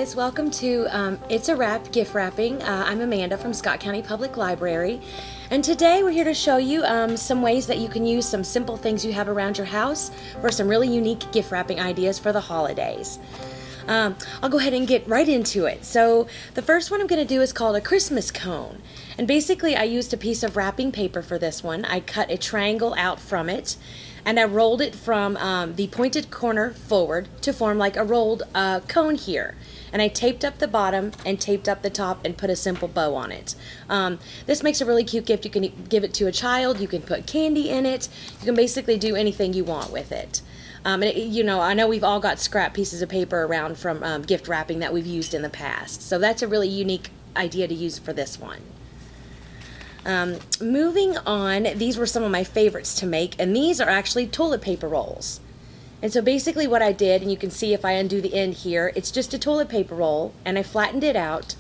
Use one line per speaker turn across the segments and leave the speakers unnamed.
guys, welcome to It's a Wrap gift wrapping. I'm Amanda from Scott County Public Library, and today we're here to show you some ways that you can use some simple things you have around your house for some really unique gift wrapping ideas for the holidays. I'll go ahead and get right into it. So the first one I'm going to do is called a Christmas cone, and basically I used a piece of wrapping paper for this one. I cut a triangle out from it, and I rolled it from the pointed corner forward to form like a rolled cone here. And I taped up the bottom and taped up the top and put a simple bow on it. This makes a really cute gift. You can give it to a child, you can put candy in it, you can basically do anything you want with it. You know, I know we've all got scrap pieces of paper around from gift wrapping that we've used in the past. So that's a really unique idea to use for this one. Moving on, these were some of my favorites to make, and these are actually toilet paper rolls. And so basically what I did, and you can see if I undo the end here, it's just a toilet paper roll, and I flattened it out,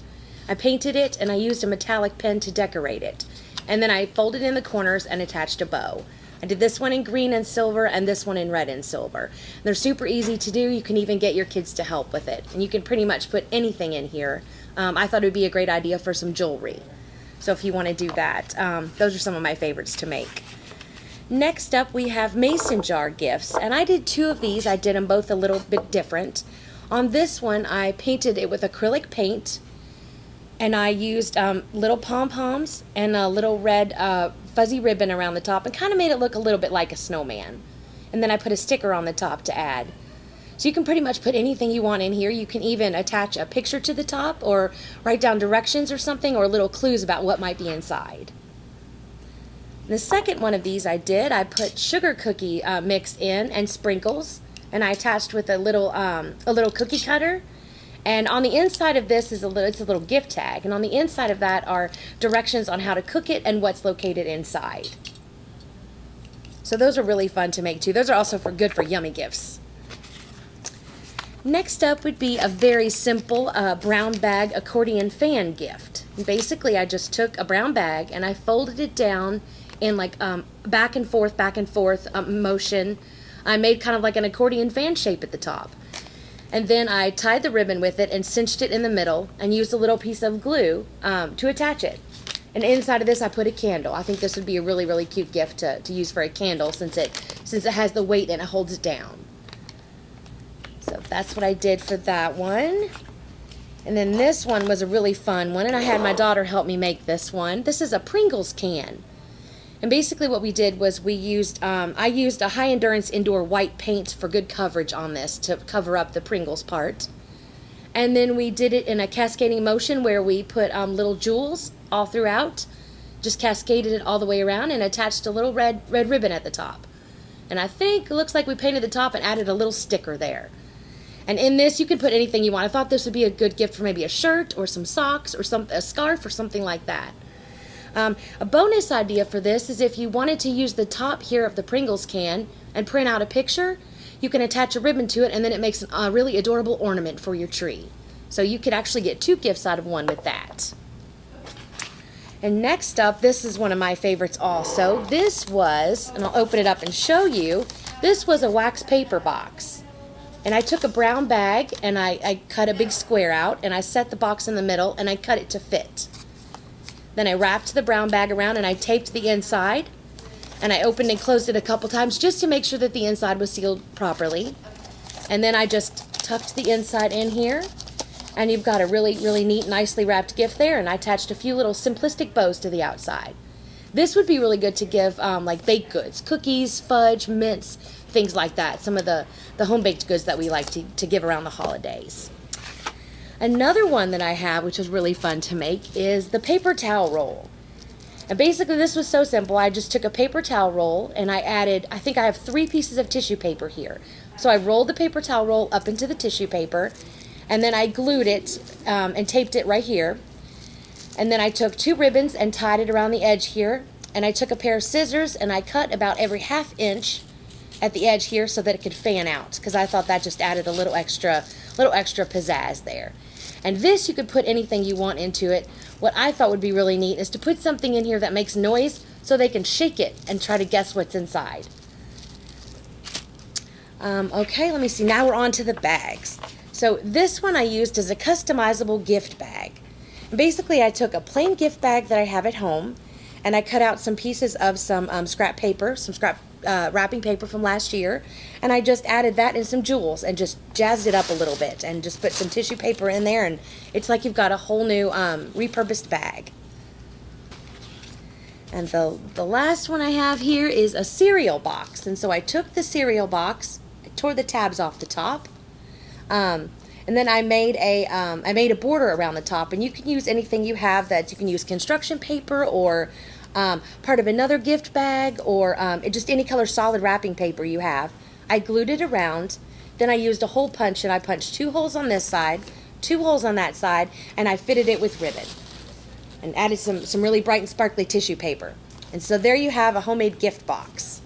I painted it, and I used a metallic pen to decorate it. And then I folded in the corners and attached a bow. I did this one in green and silver, and this one in red and silver. They're super easy to do. You can even get your kids to help with it. And you can pretty much put anything in here. I thought it would be a great idea for some jewelry. So if you want to do that, those are some of my favorites to make. Next up, we have mason jar gifts, and I did two of these. I did them both a little bit different. On this one, I painted it with acrylic paint, and I used little pom-poms and a little red fuzzy ribbon around the top, and kind of made it look a little bit like a snowman. And then I put a sticker on the top to add. So you can pretty much put anything you want in here. You can even attach a picture to the top or write down directions or something, or little clues about what might be inside. The second one of these I put sugar cookie mix in and sprinkles, and I attached with a little cookie cutter. And on the inside of this it's a little gift tag, and on the inside of that are directions on how to cook it and what's located inside. So those are really fun to make too. Those are also good for yummy gifts. Next up would be a very simple brown bag accordion fan gift. Basically, I just took a brown bag and I folded it down in like back and forth motion. I made kind of like an accordion fan shape at the top. And then I tied the ribbon with it and cinched it in the middle and used a little piece of glue to attach it. And inside of this I put a candle. I think this would be a really, really cute gift to use for a candle since it has the weight and it holds it down. So that's what I did for that one. And then this one was a really fun one, and I had my daughter help me make this one. This is a Pringles can. And basically what we did was I used a high endurance indoor white paint for good coverage on this to cover up the Pringles part. And then we did it in a cascading motion where we put little jewels all throughout, just cascaded it all the way around and attached a little red ribbon at the top. And I think it looks like we painted the top and added a little sticker there. And in this, you can put anything you want. I thought this would be a good gift for maybe a shirt or some socks or a scarf or something like that. A bonus idea for this is if you wanted to use the top here of the Pringles can and print out a picture, you can attach a ribbon to it, and then it makes a really adorable ornament for your tree. So you could actually get two gifts out of one with that. And next up, this is one of my favorites also. This was, and I'll open it up and show you, this was a wax paper box. And I took a brown bag and I cut a big square out, and I set the box in the middle and I cut it to fit. Then I wrapped the brown bag around and I taped the inside, and I opened and closed it a couple times just to make sure that the inside was sealed properly. And then I just tucked the inside in here, and you've got a really, really neat, nicely wrapped gift there, and I attached a few little simplistic bows to the outside. This would be really good to give like baked goods, cookies, fudge, mints, things like that. Some of the home-baked goods that we like to give around the holidays. Another one that I have, which was really fun to make, is the paper towel roll. And basically this was so simple. I just took a paper towel roll and I think I have 3 pieces of tissue paper here. So I rolled the paper towel roll up into the tissue paper, and then I glued it and taped it right here. And then I took 2 ribbons and tied it around the edge here. And I took a pair of scissors and I cut about every 1/2 inch at the edge here so that it could fan out, because I thought that just added a little extra pizzazz there. And this, you could put anything you want into it. What I thought would be really neat is to put something in here that makes noise so they can shake it and try to guess what's inside. Okay, let me see. Now we're on to the bags. So this one I used as a customizable gift bag. And basically, I took a plain gift bag that I have at home, and I cut out some pieces of some scrap paper, some scrap wrapping paper from last year, and I just added that and some jewels and just jazzed it up a little bit and just put some tissue paper in there, and it's like you've got a whole new repurposed bag. And the last one I have here is a cereal box. And so I took the cereal box, I tore the tabs off the top, and then I made a border around the top. And you can use anything you have. That you can use construction paper or part of another gift bag, or just any color solid wrapping paper you have. I glued it around. Then I used a hole punch, and I punched 2 holes on this side, 2 holes on that side, and I fitted it with ribbon. And added some really bright and sparkly tissue paper. And so there you have a homemade gift box.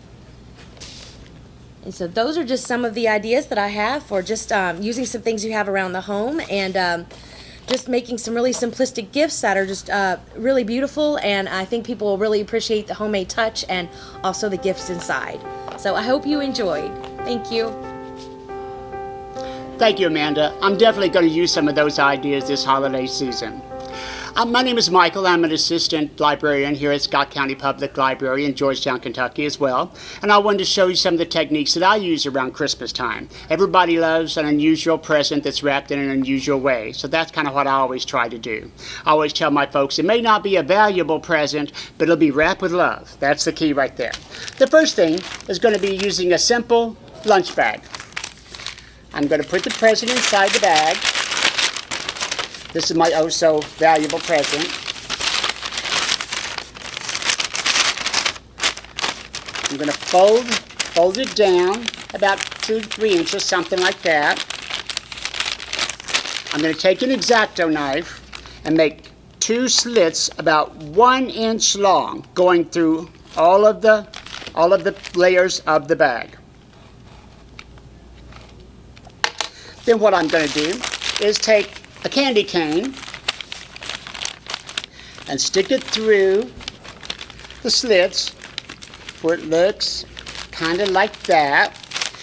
And so those are just some of the ideas that I have for just using some things you have around the home, and just making some really simplistic gifts that are just really beautiful, and I think people will really appreciate the homemade touch and also the gifts inside. So I hope you enjoyed. Thank you.
Thank you, Amanda. I'm definitely going to use some of those ideas this holiday season. My name is Michael. I'm an assistant librarian here at Scott County Public Library in Georgetown, Kentucky as well. And I wanted to show you some of the techniques that I use around Christmas time. Everybody loves an unusual present that's wrapped in an unusual way. So that's kind of what I always try to do. I always tell my folks it may not be a valuable present, but it'll be wrapped with love. That's the key right there. The first thing is going to be using a simple lunch bag. I'm going to put the present inside the bag. This is my oh so valuable present. I'm going to fold it down about 2-3 inches, something like that. I'm going to take an X-Acto knife and make 2 slits about 1 inch long, going through all of the layers of the bag. Then what I'm going to do is take a candy cane and stick it through the slits where it looks kind of like that.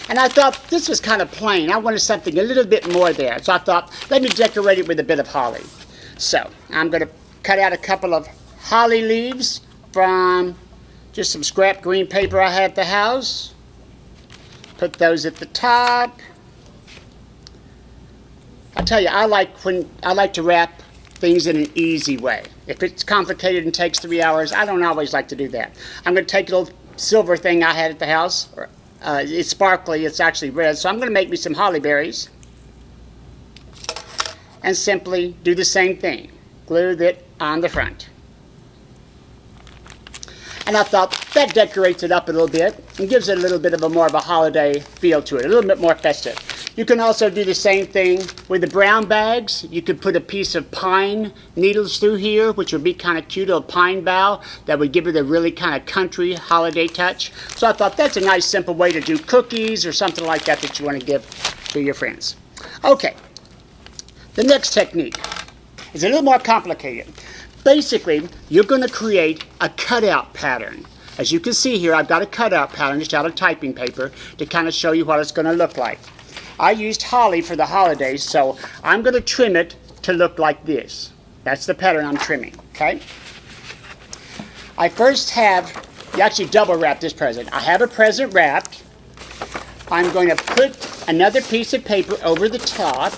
And I thought this was kind of plain. I wanted something a little bit more there. So I thought, let me decorate it with a bit of holly. So I'm going to cut out a couple of holly leaves from just some scrap green paper I had at the house. Put those at the top. I tell you, I like to wrap things in an easy way. If it's complicated and takes 3 hours, I don't always like to do that. I'm going to take a little silver thing I had at the house. It's sparkly, it's actually red, so I'm going to make me some holly berries. And simply do the same thing. Glue it on the front. And I thought that decorates it up a little bit and gives it a little bit of more of a holiday feel to it, a little bit more festive. You can also do the same thing with the brown bags. You could put a piece of pine needles through here, which would be kind of cute, a pine bough that would give it a really kind of country holiday touch. So I thought that's a nice simple way to do cookies or something like that that you want to give to your friends. Okay, the next technique is a little more complicated. Basically, you're going to create a cutout pattern. As you can see here, I've got a cutout pattern just out of typing paper to kind of show you what it's going to look like. I used holly for the holidays, so I'm going to trim it to look like this. That's the pattern I'm trimming, okay? I first have, you actually double wrap this present. I have a present wrapped. I'm going to put another piece of paper over the top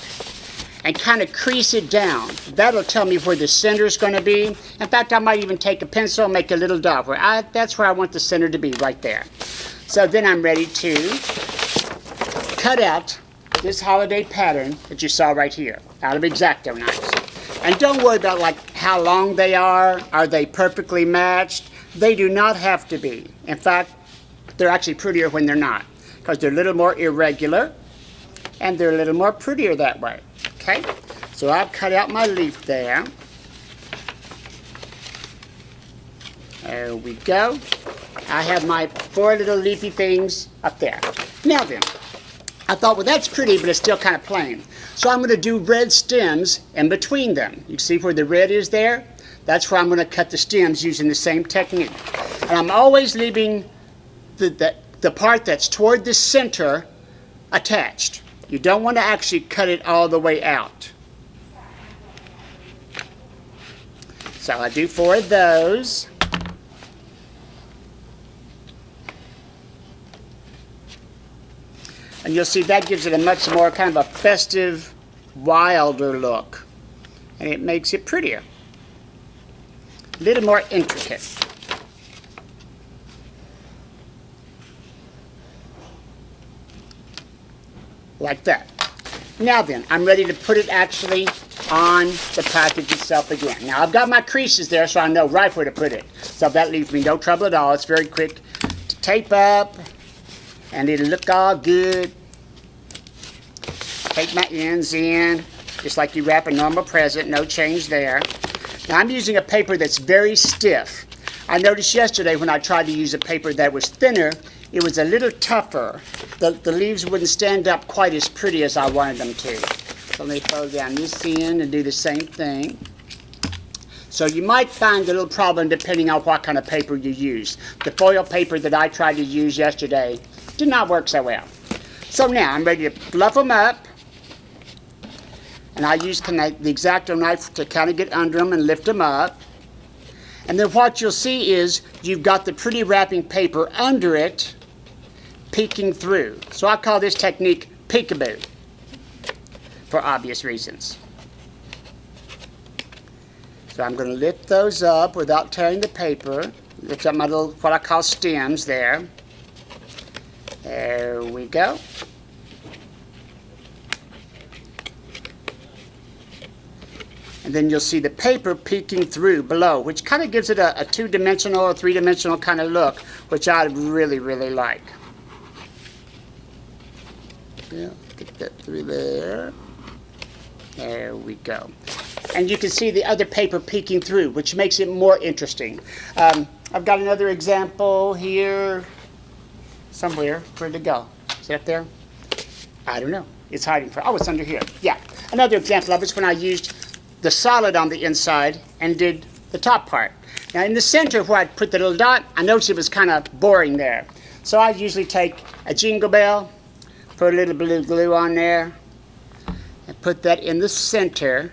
and kind of crease it down. That'll tell me where the center is going to be. In fact, I might even take a pencil and make a little dot. That's where I want the center to be, right there. So then I'm ready to cut out this holiday pattern that you saw right here out of X-Acto knives. And don't worry about like how long they are. Are they perfectly matched? They do not have to be. In fact, they're actually prettier when they're not, because they're a little more irregular and they're a little more prettier that way. Okay, so I've cut out my leaf there. There we go. I have my 4 little leafy things up there. Now then, I thought, well, that's pretty, but it's still kind of plain. So I'm going to do red stems in between them. You see where the red is there? That's where I'm going to cut the stems using the same technique. And I'm always leaving the part that's toward the center attached. You don't want to actually cut it all the way out. So I do 4 of those. And you'll see that gives it a much more kind of a festive, wilder look. And it makes it prettier. A little more intricate. Like that. Now then, I'm ready to put it actually on the package itself again. Now I've got my creases there so I know right where to put it. So that leaves me no trouble at all. It's very quick to tape up and it'll look all good. Take my ends in just like you wrap a normal present, no change there. Now I'm using a paper that's very stiff. I noticed yesterday when I tried to use a paper that was thinner, it was a little tougher. The leaves wouldn't stand up quite as pretty as I wanted them to. So let me fold down this end and do the same thing. So you might find a little problem depending on what kind of paper you use. The foil paper that I tried to use yesterday did not work so well. So now I'm ready to fluff them up. And I use the X-Acto knife to kind of get under them and lift them up. And then what you'll see is you've got the pretty wrapping paper under it peeking through. So I call this technique peekaboo for obvious reasons. So I'm going to lift those up without tearing the paper. Lift up my little, what I call stems there. There we go. And then you'll see the paper peeking through below, which kind of gives it a two-dimensional or three-dimensional kind of look, which I really, really like. Yeah, get that through there. There we go. And you can see the other paper peeking through, which makes it more interesting. I've got another example here somewhere. Where'd it go? Is it up there? I don't know. It's hiding for, oh, it's under here. Yeah. Another example of it is when I used the solid on the inside and did the top part. Now in the center where I put the little dot, I noticed it was kind of boring there. So I usually take a Jingle Bell, put a little blue glue on there, and put that in the center,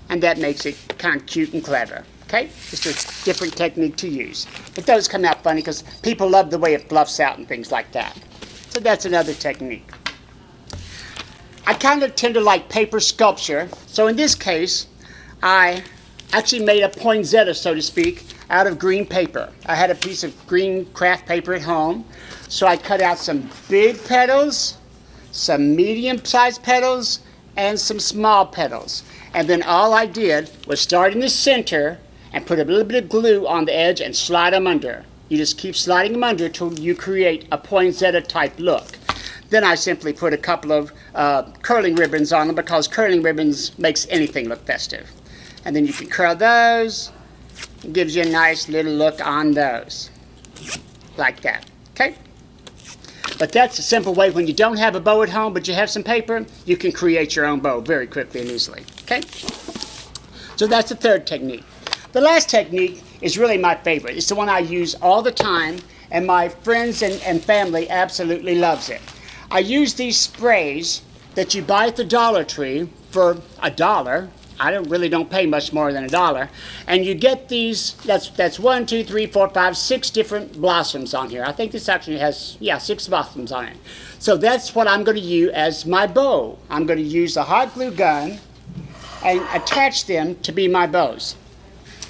and that makes it kind of cute and clever. Okay? Just a different technique to use. But those come out funny because people love the way it fluffs out and things like that. So that's another technique. I kind of tend to like paper sculpture, so in this case, I actually made a poinsettia, so to speak, out of green paper. I had a piece of green craft paper at home, so I cut out some big petals, some medium-sized petals, and some small petals. And then all I did was start in the center and put a little bit of glue on the edge and slide them under. You just keep sliding them under till you create a poinsettia type look. Then I simply put a couple of curling ribbons on them because curling ribbons makes anything look festive. And then you can curl those. It gives you a nice little look on those. Like that. Okay? But that's a simple way when you don't have a bow at home but you have some paper, you can create your own bow very quickly and easily. Okay? So that's the third technique. The last technique is really my favorite. It's the one I use all the time and my friends and family absolutely loves it. I use these sprays that you buy at the Dollar Tree for $1. I don't pay much more than $1. And you get these, that's 1, 2, 3, 4, 5, 6 different blossoms on here. I think this actually has, 6 blossoms on it. So that's what I'm going to use as my bow. I'm going to use a hot glue gun and attach them to be my bows.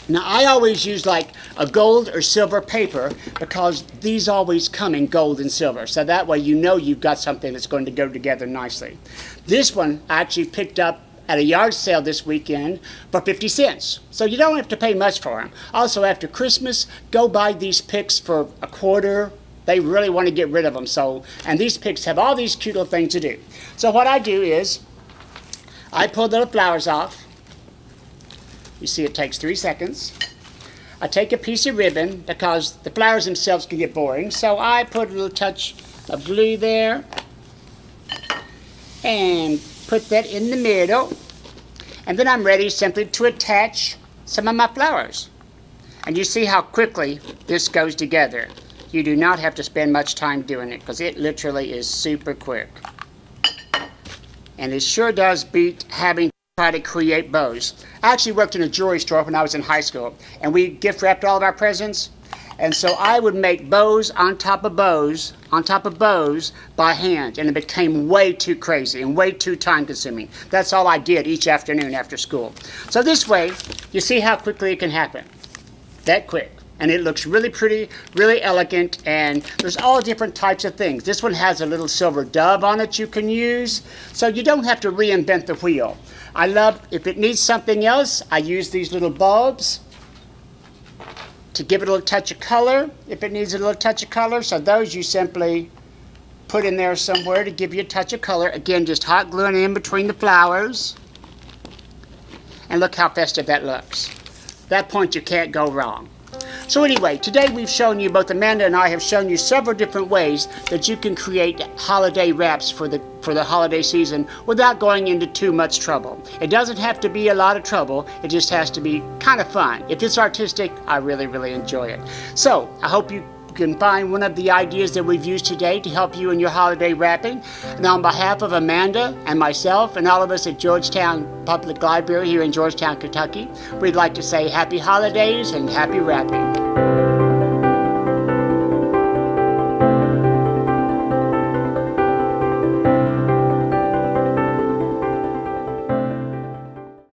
Now I always use like a gold or silver paper because these always come in gold and silver. So that way you know you've got something that's going to go together nicely. This one I actually picked up at a yard sale this weekend for 50 cents. So you don't have to pay much for them. Also after Christmas, go buy these picks for $0.25. They really want to get rid of them. So, and these picks have all these cute little things to do. So what I do is I pull the little flowers off. You see it takes 3 seconds. I take a piece of ribbon because the flowers themselves can get boring. So I put a little touch of glue there and put that in the middle. And then I'm ready simply to attach some of my flowers. And you see how quickly this goes together. You do not have to spend much time doing it because it literally is super quick. and it sure does beat having to try to create bows. I actually worked in a jewelry store when I was in high school, and we gift wrapped all of our presents. And so I would make bows on top of bows on top of bows by hand, and it became way too crazy and way too time consuming. That's all I did each afternoon after school. So this way, you see how quickly it can happen. That quick. And it looks really pretty, really elegant, and there's all different types of things. This one has a little silver dove on it you can use, so you don't have to reinvent the wheel. I love, if it needs something else, I use these little bulbs to give it a little touch of color, if it needs a little touch of color. So those you simply put in there somewhere to give you a touch of color. Again, just hot gluing in between the flowers. And look how festive that looks. At that point, you can't go wrong. So anyway, today we've shown you, both Amanda and I have shown you several different ways that you can create holiday wraps for the holiday season without going into too much trouble. It doesn't have to be a lot of trouble, it just has to be kind of fun. If it's artistic, I really, really enjoy it. So, I hope you can find one of the ideas that we've used today to help you in your holiday wrapping. And on behalf of Amanda and myself and all of us at Georgetown Public Library here in Georgetown, Kentucky, we'd like to say happy holidays and happy wrapping.